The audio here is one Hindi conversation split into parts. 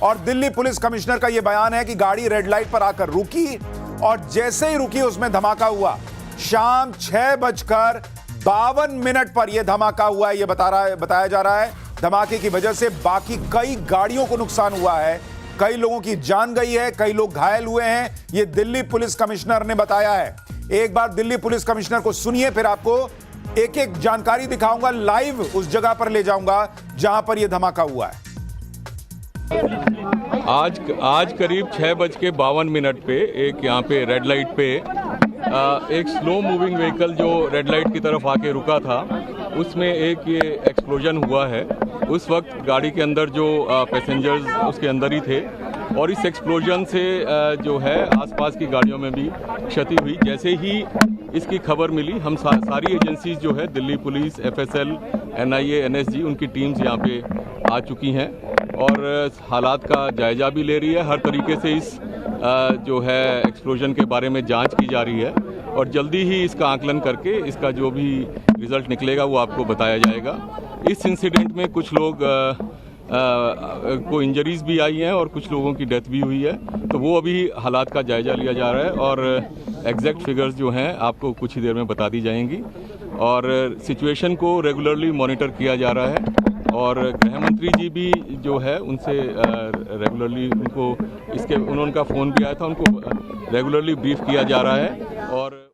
और दिल्ली पुलिस कमिश्नर का यह बयान है कि गाड़ी रेड लाइट पर आकर रुकी और जैसे ही रुकी उसमें धमाका हुआ। शाम 6:52 पर यह धमाका हुआ है, यह बताया जा रहा है। धमाके की वजह से बाकी कई गाड़ियों को नुकसान हुआ है, कई लोगों की जान गई है, कई लोग घायल हुए हैं, यह दिल्ली पुलिस कमिश्नर ने बताया है। एक बार दिल्ली पुलिस कमिश्नर को सुनिए, फिर आपको एक एक जानकारी दिखाऊंगा, लाइव उस जगह पर ले जाऊंगा जहां पर यह धमाका हुआ है। आज करीब 6:52 पे एक यहाँ पे रेड लाइट पे एक स्लो मूविंग व्हीकल जो रेड लाइट की तरफ आके रुका था, उसमें एक ये एक्सप्लोजन हुआ है। उस वक्त गाड़ी के अंदर जो पैसेंजर्स उसके अंदर ही थे और इस एक्सप्लोजन से जो है आसपास की गाड़ियों में भी क्षति हुई। जैसे ही इसकी खबर मिली, हम सारी एजेंसीज जो है Delhi police, FSL, NIA, NSG, उनकी टीम्स यहाँ पे आ चुकी हैं और हालात का जायजा भी ले रही है। हर तरीके से इस जो है एक्सप्लोजन के बारे में जांच की जा रही है और जल्दी ही इसका आकलन करके इसका जो भी रिजल्ट निकलेगा वो आपको बताया जाएगा। इस इंसिडेंट में कुछ लोग को इंजरीज भी आई हैं और कुछ लोगों की डेथ भी हुई है, तो वो अभी हालात का जायजा लिया जा रहा है और एग्जैक्ट फिगर्स जो हैं आपको कुछ ही देर में बता दी जाएंगी। और सिचुएशन को रेगुलरली मॉनिटर किया जा रहा है और गृह मंत्री जी भी जो है उनसे रेगुलरली उनका फ़ोन भी आया था, उनको रेगुलरली ब्रीफ किया जा रहा है। और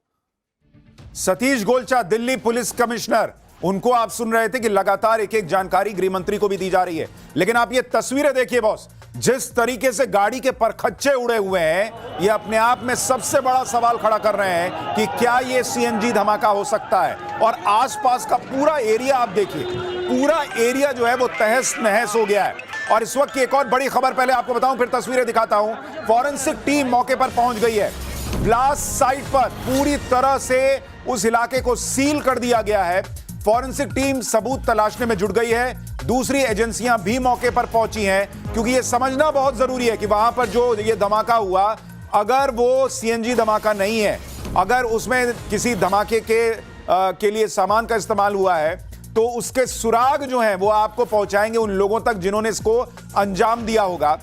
सतीश गोलचा दिल्ली पुलिस कमिश्नर, उनको आप सुन रहे थे कि लगातार एक एक जानकारी गृह मंत्री को भी दी जा रही है, लेकिन आप ये तस्वीरें देखिए बॉस, जिस तरीके से गाड़ी के परखच्चे उड़े हुए हैं, ये अपने आप में सबसे बड़ा सवाल खड़ा कर रहे हैं कि क्या ये CNG धमाका हो सकता है। और आसपास का पूरा एरिया आप देखिए, पूरा एरिया जो है वो तहस नहस हो गया है। और इस वक्त की एक और बड़ी खबर पहले आपको बताऊं, फिर तस्वीरें दिखाता हूं। फॉरेंसिक टीम मौके पर पहुंच गई है। ब्लास्ट साइट पर पूरी तरह से उस इलाके को सील कर दिया गया है। फॉरेंसिक टीम सबूत तलाशने में जुट गई है। दूसरी एजेंसियां भी मौके पर पहुंची हैं, क्योंकि यह समझना बहुत जरूरी है कि वहां पर जो ये धमाका हुआ, अगर वो CNG धमाका नहीं है, अगर उसमें किसी धमाके के लिए सामान का इस्तेमाल हुआ है, तो उसके सुराग जो हैं वो आपको पहुंचाएंगे उन लोगों तक जिन्होंने इसको अंजाम दिया होगा।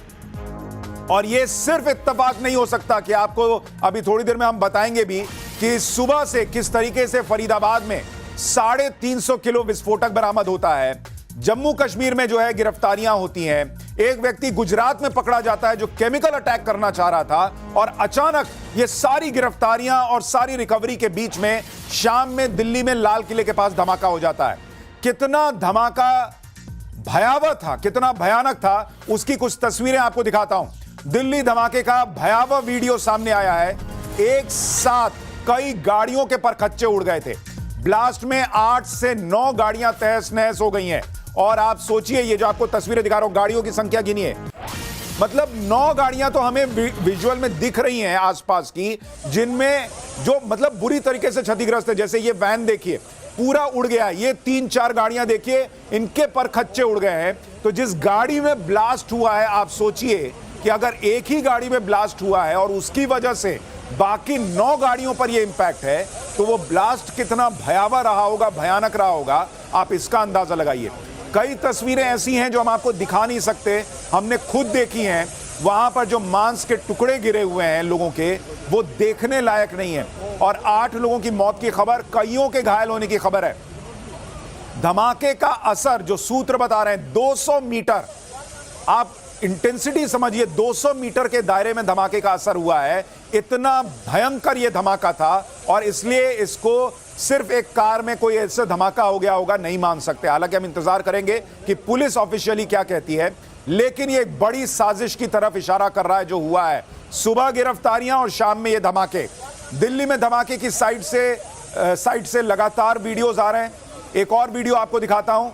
और ये सिर्फ इत्तेफाक नहीं हो सकता कि आपको अभी थोड़ी देर में हम बताएंगे भी कि सुबह से किस तरीके से फरीदाबाद में 350 किलो विस्फोटक बरामद होता है। जम्मू कश्मीर में जो है गिरफ्तारियां होती हैं। एक व्यक्ति गुजरात में पकड़ा जाता है जो केमिकल अटैक करना चाह रहा था, और अचानक ये सारी गिरफ्तारियां और सारी रिकवरी के बीच में शाम में दिल्ली में लाल किले के पास धमाका हो जाता है। कितना धमाका भयावह था, कितना भयानक था, उसकी कुछ तस्वीरें आपको दिखाता हूं। दिल्ली धमाके का भयावह वीडियो सामने आया है। एक साथ कई गाड़ियों के परखच्चे उड़ गए थे। ब्लास्ट में 8 से 9 गाड़ियां तहस नहस हो गई हैं। और आप सोचिए, ये जो आपको तस्वीरें दिखा रहा हूं, गाड़ियों की संख्या गिनिए, मतलब 9 गाड़ियां तो हमें विजुअल में दिख रही हैं आसपास की, जिनमें जो मतलब बुरी तरीके से क्षतिग्रस्त है। जैसे ये वैन देखिए, पूरा उड़ गया। ये 3-4 गाड़ियां देखिए, इनके परखच्चे उड़ गए हैं। तो जिस गाड़ी में ब्लास्ट हुआ है, आप सोचिए कि अगर एक ही गाड़ी में ब्लास्ट हुआ है और उसकी वजह से बाकी 9 गाड़ियों पर यह इंपैक्ट है, तो वो ब्लास्ट कितना भयावह रहा होगा, भयानक रहा होगा, आप इसका अंदाजा लगाइए। कई तस्वीरें ऐसी हैं जो हम आपको दिखा नहीं सकते, हमने खुद देखी हैं। वहां पर जो मांस के टुकड़े गिरे हुए हैं लोगों के, वो देखने लायक नहीं है। और 8 लोगों की मौत की खबर, कईयों के घायल होने की खबर है। धमाके का असर जो सूत्र बता रहे हैं, 200 मीटर, आप इंटेंसिटी समझिए, 200 मीटर के दायरे में धमाके का असर हुआ है। इतना भयंकर यह धमाका था, और इसलिए इसको सिर्फ एक कार में कोई ऐसा धमाका हो गया होगा नहीं मान सकते। हालांकि हम इंतजार करेंगे कि पुलिस ऑफिशियली क्या कहती है, लेकिन यह एक बड़ी साजिश की तरफ इशारा कर रहा है जो हुआ है। सुबह गिरफ्तारियां और शाम में ये धमाके। दिल्ली में धमाके की साइड से लगातार वीडियोज आ रहे हैं। एक और वीडियो आपको दिखाता हूं,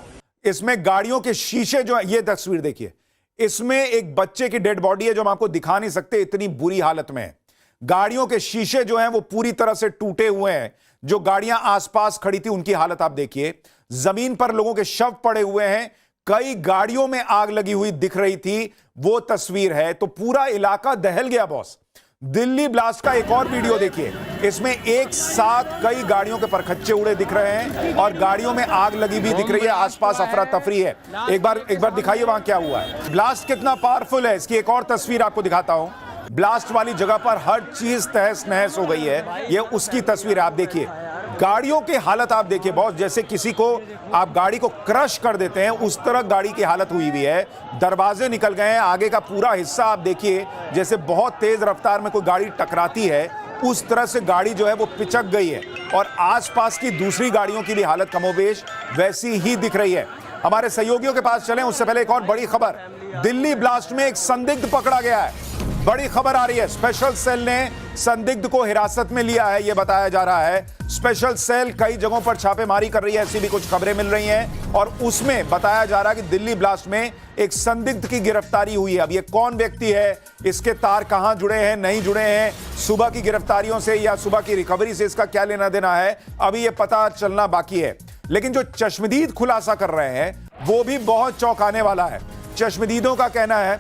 इसमें गाड़ियों के शीशे जो है, ये तस्वीर देखिए, इसमें एक बच्चे की डेड बॉडी है जो हम आपको दिखा नहीं सकते, इतनी बुरी हालत में है। गाड़ियों के शीशे जो हैं वो पूरी तरह से टूटे हुए हैं। जो गाड़ियां आसपास खड़ी थी उनकी हालत आप देखिए। जमीन पर लोगों के शव पड़े हुए हैं। कई गाड़ियों में आग लगी हुई दिख रही थी, वो तस्वीर है। तो पूरा इलाका दहल गया बॉस। दिल्ली ब्लास्ट का एक और वीडियो देखिए। इसमें एक साथ कई गाड़ियों के परखच्चे उड़े दिख रहे हैं और गाड़ियों में आग लगी भी दिख रही है, आसपास अफरा तफरी है। एक बार दिखाइए वहां क्या हुआ है। ब्लास्ट कितना पावरफुल है, इसकी एक और तस्वीर आपको दिखाता हूं। ब्लास्ट वाली जगह पर हर चीज तहस नहस हो गई है, ये उसकी तस्वीर है। आप देखिए गाड़ियों की हालत, आप देखिए बॉस, जैसे किसी को आप गाड़ी को क्रश कर देते हैं उस तरह गाड़ी की हालत हुई हुई है। दरवाजे निकल गए हैं, आगे का पूरा हिस्सा आप देखिए जैसे बहुत तेज रफ्तार में कोई गाड़ी टकराती है उस तरह से गाड़ी जो है वो पिचक गई है और आसपास की दूसरी गाड़ियों की भी हालत कमोबेश वैसी ही दिख रही है। हमारे सहयोगियों के पास चलें उससे पहले एक और बड़ी खबर, दिल्ली ब्लास्ट में एक संदिग्ध पकड़ा गया है। बड़ी खबर आ रही है, स्पेशल सेल ने संदिग्ध को हिरासत में लिया है, यह बताया जा रहा है। स्पेशल सेल कई जगहों पर छापेमारी कर रही है, ऐसी भी कुछ खबरें मिल रही हैं और उसमें बताया जा रहा है कि दिल्ली ब्लास्ट में एक संदिग्ध की गिरफ्तारी हुई है। अब ये कौन व्यक्ति है, इसके तार कहां जुड़े हैं, नहीं जुड़े हैं, सुबह की गिरफ्तारियों से या सुबह की रिकवरी से इसका क्या लेना देना है, अभी यह पता चलना बाकी है। लेकिन जो चश्मदीद खुलासा कर रहे हैं वो भी बहुत चौंकाने वाला है। चश्मदीदों का कहना है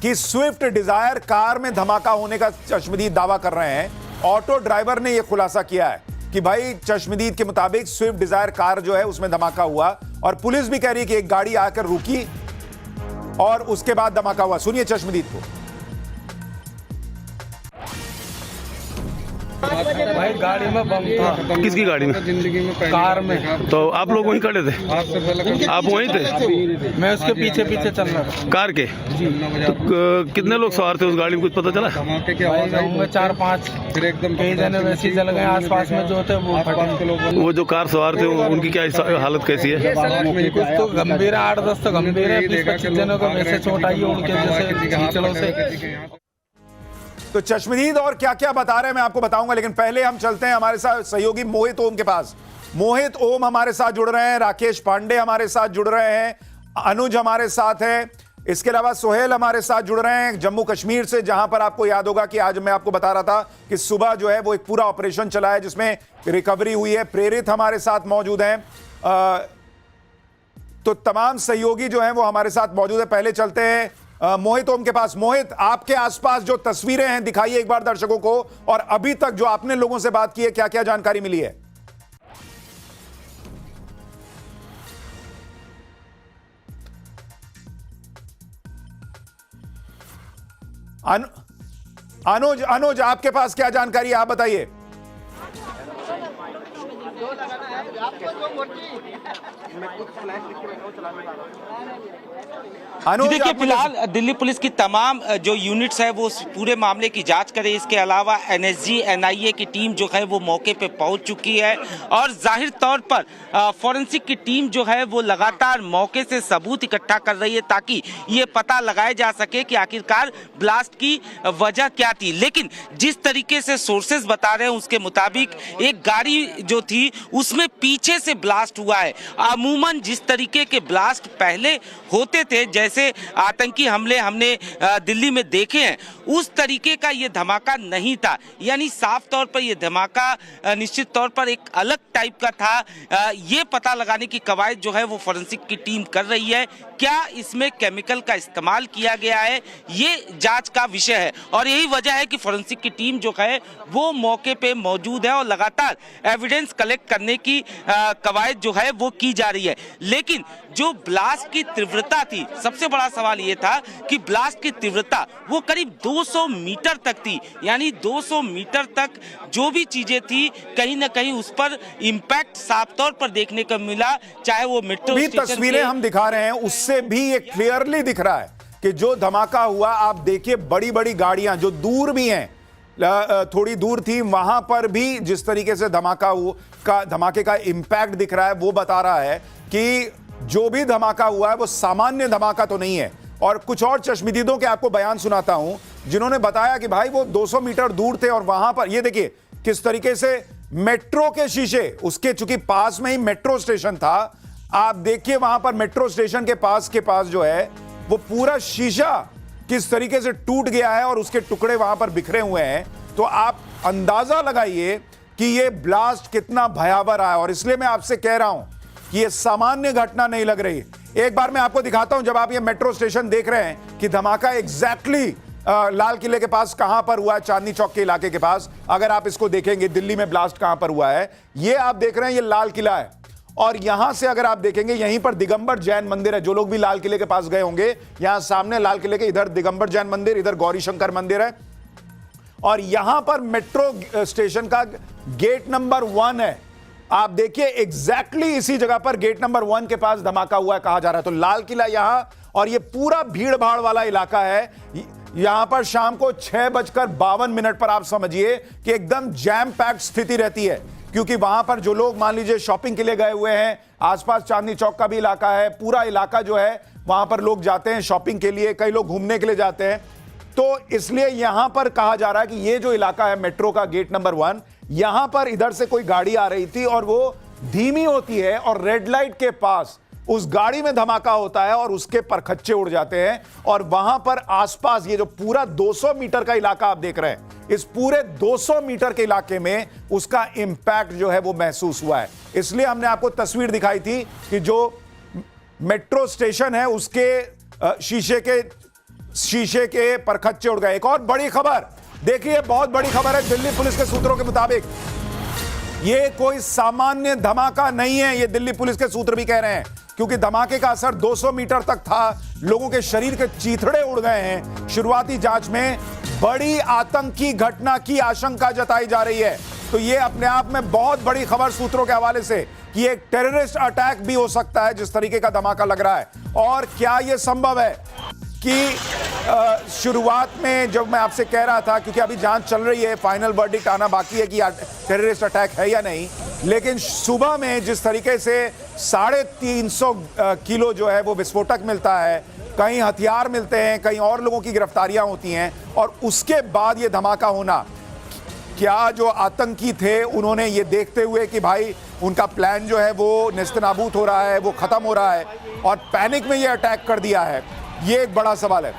कि स्विफ्ट डिजायर कार में धमाका होने का चश्मदीद दावा कर रहे हैं। ऑटो ड्राइवर ने यह खुलासा किया है कि भाई चश्मदीद के मुताबिक स्विफ्ट डिजायर कार जो है उसमें धमाका हुआ और पुलिस भी कह रही है कि एक गाड़ी आकर रुकी और उसके बाद धमाका हुआ। सुनिए चश्मदीद को। भाई गाड़ी में बम था। किसकी गाड़ी में? जिंदगी में कार में। तो आप लोग वहीं खड़े थे? आपसे पहले आप वहीं थे? मैं उसके पीछे पीछे चल रहा था। कार के? तो कितने लोग सवार थे उस गाड़ी में, कुछ पता चला? धमाके की आवाज आई होंगे 4-5, फिर एकदम कई जने वैसे ही जल गए। आसपास में जो थे वो फटे। वो जो कार सवार थे उनकी क्या हालत कैसी है? कुछ तो गंभीर है, 8-10 तो गंभीर है, 20-25 जनों को वैसे चोट आई है उनके जैसे खींचड़ों से। तो चश्मदीद और क्या क्या बता रहे हैं मैं आपको बताऊंगा, लेकिन पहले हम चलते हैं हमारे साथ सहयोगी मोहित ओम के पास। मोहित ओम हमारे साथ जुड़ रहे हैं, राकेश पांडे हमारे साथ जुड़ रहे हैं, अनुज हमारे साथ है, इसके अलावा सोहेल हमारे साथ जुड़ रहे हैं जम्मू कश्मीर से, जहां पर आपको याद होगा कि आज मैं आपको बता रहा था कि सुबह जो है वो एक पूरा ऑपरेशन चला है जिसमें रिकवरी हुई है। प्रेरित हमारे साथ मौजूद हैं। तो तमाम सहयोगी जो हैं वो हमारे साथ मौजूद है। पहले चलते हैं मोहित ओम के पास। मोहित, आपके आसपास जो तस्वीरें हैं दिखाइए एक बार दर्शकों को, और अभी तक जो आपने लोगों से बात की है क्या क्या जानकारी मिली है? अनुज आपके पास क्या जानकारी है, आप बताइए। देखिए फिलहाल दिल्ली पुलिस की तमाम जो यूनिट्स है वो पूरे मामले की जांच करे। इसके अलावा एनएसजी एनआईए की टीम जो है वो मौके पे पहुंच चुकी है और जाहिर तौर पर फॉरेंसिक की टीम जो है वो लगातार मौके से सबूत इकट्ठा कर रही है ताकि ये पता लगाया जा सके कि आखिरकार ब्लास्ट की वजह क्या थी। लेकिन जिस तरीके से सोर्सेज बता रहे हैं उसके मुताबिक एक गाड़ी जो थी उसमें पीछे से ब्लास्ट हुआ है। अमूमन जिस तरीके के ब्लास्ट पहले होते थे, जैसे आतंकी हमले हमने दिल्ली में देखे हैं, उस तरीके का ये धमाका नहीं था। यानी साफ तौर पर ये धमाका निश्चित तौर पर एक अलग टाइप का था। ये पता लगाने की कवायद जो है वो फॉरेंसिक की टीम कर रही है। क्या इसमें केमिकल का इस्तेमाल किया गया है, ये जांच का विषय है और यही वजह है कि फॉरेंसिक की टीम जो है वो मौके पे मौजूद है और लगातार एविडेंस कलेक्ट करने की कवायद जो है वो की जा रही है। लेकिन जो ब्लास्ट की तीव्रता थी, सबसे बड़ा सवाल ये था कि ब्लास्ट की तीव्रता वो करीब 200 मीटर तक थी। यानी 200 मीटर तक जो भी चीजें थी कहीं ना कहीं उस पर इंपैक्ट साफ तौर पर देखने को मिला, चाहे वो मेट्रो स्टेशन तस्वीरें हम दिखा रहे हैं उससे भी ये क्लियरली दिख रहा है कि जो धमाका हुआ, आप देखिए बड़ी बड़ी गाड़ियां जो दूर भी हैं, थोड़ी दूर थी, वहां पर भी जिस तरीके से धमाके का इंपैक्ट दिख रहा है वो बता रहा है कि जो भी धमाका हुआ है वो सामान्य धमाका तो नहीं है। और कुछ और चश्मदीदों के आपको बयान सुनाता हूं जिन्होंने बताया कि भाई वो 200 मीटर दूर थे और वहां पर ये देखिए किस तरीके से मेट्रो के शीशे, उसके चूंकि पास में ही मेट्रो स्टेशन था, आप देखिए वहां पर मेट्रो स्टेशन के पास जो है वो पूरा शीशा किस तरीके से टूट गया है और उसके टुकड़े वहां पर बिखरे हुए हैं। तो आप अंदाजा लगाइए कि ये ब्लास्ट कितना भयावह रहा है। और इसलिए मैं आपसे कह रहा हूं कि ये सामान्य घटना नहीं लग रही। एक बार मैं आपको दिखाता हूं, जब आप ये मेट्रो स्टेशन देख रहे हैं कि धमाका एग्जैक्टली लाल किले के पास कहां पर हुआ है, चांदनी चौक के इलाके के पास। अगर आप इसको देखेंगे दिल्ली में ब्लास्ट कहां पर हुआ है, ये आप देख रहे हैं, ये लाल किला है। और यहां से अगर आप देखेंगे, यहीं पर दिगंबर जैन मंदिर है। जो लोग भी लाल किले के पास गए होंगे, यहां सामने लाल किले के इधर दिगंबर जैन मंदिर, इधर गौरी शंकर मंदिर है। और यहां पर मेट्रो स्टेशन का गेट नंबर 1 है। आप देखिए एग्जैक्टली इसी जगह पर गेट नंबर 1 के पास धमाका हुआ है कहा जा रहा है। तो लाल किला यहां, और ये पूरा भीड़ भाड़ वाला इलाका है। यहां पर शाम को 6:52 पर आप समझिए कि एकदम जैम पैक्ड स्थिति रहती है, क्योंकि वहां पर जो लोग मान लीजिए शॉपिंग के लिए गए हुए हैं, आसपास चांदनी चौक का भी इलाका है, पूरा इलाका जो है वहां पर लोग जाते हैं शॉपिंग के लिए, कई लोग घूमने के लिए जाते हैं। तो इसलिए यहां पर कहा जा रहा है कि ये जो इलाका है मेट्रो का गेट नंबर 1, यहां पर इधर से कोई गाड़ी आ रही थी और वो धीमी होती है और रेड लाइट के पास उस गाड़ी में धमाका होता है और उसके परखच्चे उड़ जाते हैं। और वहां पर आसपास ये जो पूरा 200 मीटर का इलाका आप देख रहे हैं, इस पूरे 200 मीटर के इलाके में उसका इंपैक्ट जो है वो महसूस हुआ है। इसलिए हमने आपको तस्वीर दिखाई थी कि जो मेट्रो स्टेशन है उसके शीशे के परखच्चे उड़ गए। एक और बड़ी खबर देखिए, बहुत बड़ी खबर है। दिल्ली पुलिस के सूत्रों के मुताबिक ये कोई सामान्य धमाका नहीं है, ये दिल्ली पुलिस के सूत्र भी कह रहे हैं, क्योंकि धमाके का असर 200 मीटर तक था। लोगों के शरीर के चीथड़े उड़ गए हैं। शुरुआती जांच में बड़ी आतंकी घटना की आशंका जताई जा रही है। तो ये अपने आप में बहुत बड़ी खबर सूत्रों के हवाले से कि एक टेररिस्ट अटैक भी हो सकता है, जिस तरीके का धमाका लग रहा है। और क्या यह संभव है कि शुरुआत में जब मैं आपसे कह रहा था, क्योंकि अभी जांच चल रही है, फाइनल वर्डिक्ट आना बाकी है कि टेररिस्ट अटैक है या नहीं, लेकिन सुबह में जिस तरीके से 350 किलो जो है वो विस्फोटक मिलता है, कहीं हथियार मिलते हैं, कहीं और लोगों की गिरफ्तारियां होती हैं, और उसके बाद ये धमाका होना, क्या जो आतंकी थे उन्होंने ये देखते हुए कि भाई उनका प्लान जो है वो नेस्तनाबूद हो रहा है, वो खत्म हो रहा है, और पैनिक में ये अटैक कर दिया है, ये एक बड़ा सवाल है।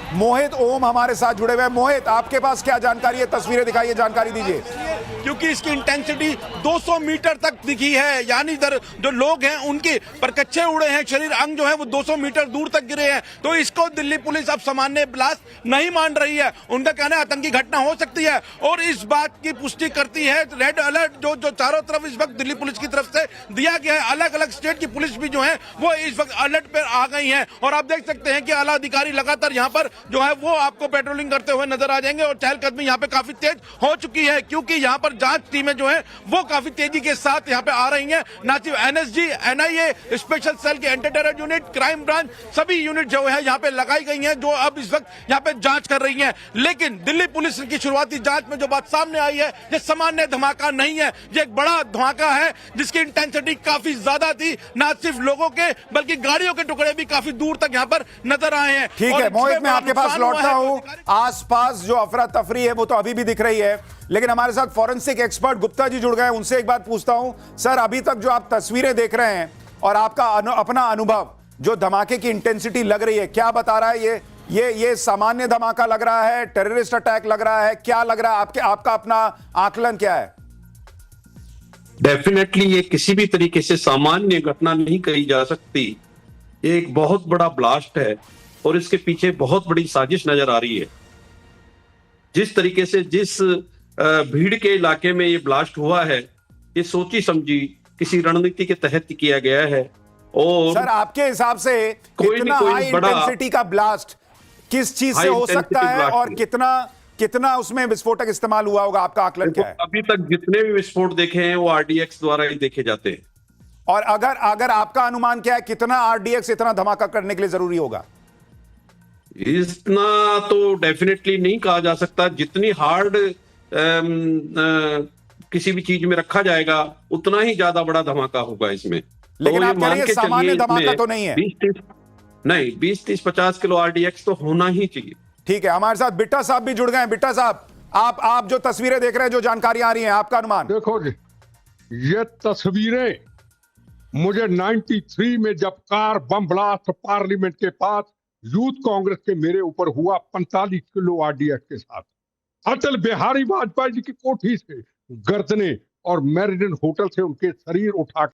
मोहित ओम हमारे साथ जुड़े हुए हैं। मोहित, आपके पास क्या जानकारी है? तस्वीरें दिखाइए, जानकारी दीजिए। क्योंकि इसकी इंटेंसिटी 200 मीटर तक दिखी है, यानी इधर जो लोग हैं उनके परकच्चे उड़े हैं, शरीर अंग जो है वो 200 मीटर दूर तक गिरे हैं। तो इसको दिल्ली पुलिस अब सामान्य ब्लास्ट नहीं मान रही है। उनका कहना है आतंकी घटना हो सकती है, और इस बात की पुष्टि करती है रेड अलर्ट जो चारों तरफ इस वक्त दिल्ली पुलिस की तरफ से दिया गया है। अलग अलग स्टेट की पुलिस भी जो है वो इस वक्त अलर्ट पर आ गई है, और आप देख सकते हैं कि आला अधिकारी लगातार यहाँ पर जो है वो आपको पेट्रोलिंग करते हुए नजर आ जाएंगे। और चहलकदमी यहाँ पे काफी तेज हो चुकी है, क्योंकि यहाँ पर जांच टीमें जो है वो काफी तेजी के साथ यहाँ पे आ रही हैं। ना सिर्फ एनएसजी, एनआईए, स्पेशल सेल की anti terror unit, crime branch, सभी यूनिट जो है यहाँ पे लगाई गई हैं, जो अब इस वक्त यहाँ पे जांच कर रही हैं। लेकिन दिल्ली पुलिस की शुरुआती जांच में जो बात सामने आई है, ये सामान्य धमाका नहीं है, ये एक बड़ा धमाका है जिसकी इंटेंसिटी काफी ज्यादा थी। ना सिर्फ लोगों के बल्कि गाड़ियों के टुकड़े भी काफी दूर तक यहाँ पर नजर आए हैं। ठीक है मोहित, मैं आपके पास लौटता हूं। आसपास जो अफरा तफरी है वो तो अभी भी दिख रही है, लेकिन हमारे साथ फॉरेंसिक एक्सपर्ट गुप्ता जी जुड़ गए हैं। उनसे एक बात पूछता हूं। सर, अभी तक जो आप तस्वीरें देख रहे हैं और आपका अपना अनुभव, जो धमाके की इंटेंसिटी लग रही है, क्या बता रहा है? ये सामान्य धमाका लग रहा है, टेररिस्ट अटैक लग रहा है, क्या लग रहा है? आपका अपना आकलन क्या है? डेफिनेटली ये किसी भी तरीके से सामान्य घटना नहीं कही जा सकती। ये एक बहुत बड़ा ब्लास्ट है और इसके पीछे बहुत बड़ी साजिश नजर आ रही है। जिस तरीके से जिस भीड़ के इलाके में ये ब्लास्ट हुआ है, ये सोची समझी किसी रणनीति के तहत किया गया है। और सर, आपके हिसाब से कितना हाई इंटेंसिटी का ब्लास्ट किस चीज से हो सकता है और कितना उसमें विस्फोटक इस्तेमाल हुआ होगा? आपका आकलन क्या है? अभी तक जितने भी विस्फोट देखे हैं वो आरडीएक्स द्वारा ही देखे जाते हैं। और अगर आपका अनुमान क्या है, कितना आरडीएक्स इतना धमाका करने के लिए जरूरी होगा? इतना तो डेफिनेटली नहीं कहा जा सकता। जितनी हार्ड किसी भी चीज में रखा जाएगा उतना ही ज्यादा बड़ा धमाका होगा इसमें। लेकिन तो आप कह रहे हैं सामान्य धमाका तो नहीं है? 20-30-50 किलो आरडीएक्स तो होना ही चाहिए। ठीक है, हमारे साथ बिट्टा साहब भी जुड़ गए हैं। बिट्टा साहब, आप जो तस्वीरें देख रहे हैं, जो जानकारी आ रही है, आपका अनुमान? देखो जी, ये तस्वीरें मुझे 93 में जब कार बम ब्लास्ट पार्लियामेंट के पास यूथ कांग्रेस के मेरे ऊपर हुआ 45 किलो आरडीएक्स के साथ, अटल बिहारी वाजपेयी जी की कोठी से गर्दने और मेरिडियन होटल से उनके शरीर उठा